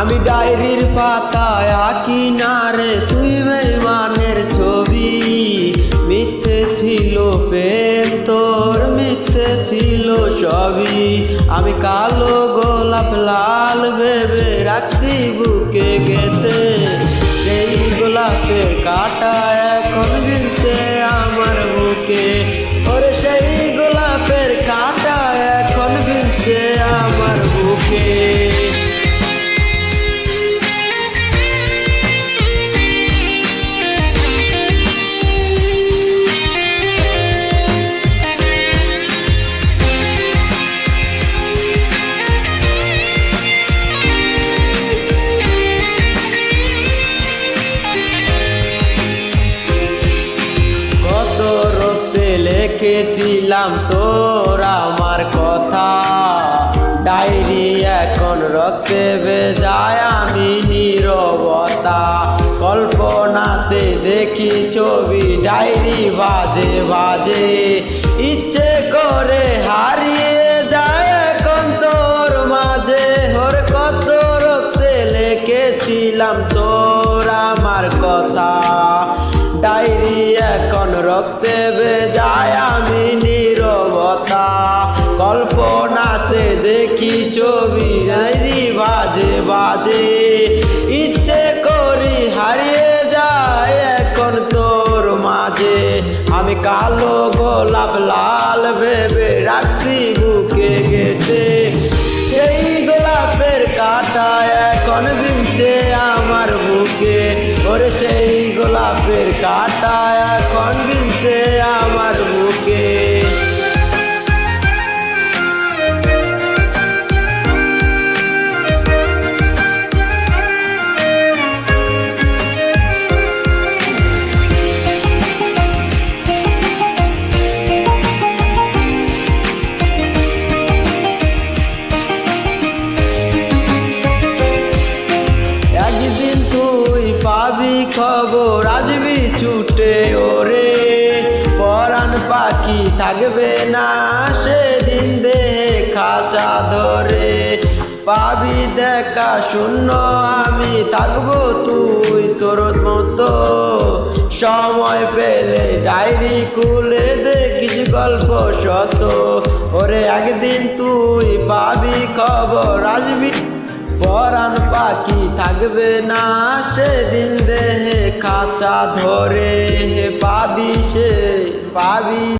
আমি ডায়েরির পাতায় আঁকি না রে তুই বেঈমানের ছবি। মিথ্যে ছিল প্রেম তোর, মিথ্যে ছিল সবই। আমি কালো গোলাপ লাল ভেবে রাখছি বুকে গেঁথে, সেই গোলাপের কাঁটা এখন বিঁধছে আমার বুকে। ওরে সেই গোলাপের কাঁটা এখন বিঁধছে আমার বুকে। লিখেছিলাম তোর আমার কথা, ডায়েরি এখন রক্তে ভেজায় আমি নীরবতা। কল্পনাতে দেখি ছবি, ডায়েরি বাজে বাজে, ইচ্ছে করে হারিয়ে যায় এখন তোর মাঝে। ওর কত রক্তে লিখেছিলাম তোর আমার কথা, ডায়েরি এখন রক্তে ভেজায় আমি নীরবতা। কল্পনাতে দেখি ছবি, ডায়েরি বাজে বাজে, ইচ্ছে করি হারিয়ে যায় এখন তোর মাঝে। আমি কালো গোলাপ লাল ভেবে রাখছি বুকে গেঁথে, সেই গোলাপের কাঁটা এখন বিঁধছে আমার বুকে। ওরে সেই গোলাপের কাঁটা এখন বিঁধছে আমার বুকে। একদিন তুই পাবি খবর, আসবি ছুটে ওরে, পরাণ পাখি থাকবে না সেদিন দেহে খাঁচা ধরে। পাবি দেখা শূন্য আমি থাকবো তুই তোর মতো, সময় পেলে ডায়েরি খুলে দেখিস গল্প শত। ওরে একদিন তুই পাবি খবর, আসবি পরাণ পাখি থাকবে না সেদিন দেহে খাঁচা ধরে। পাবি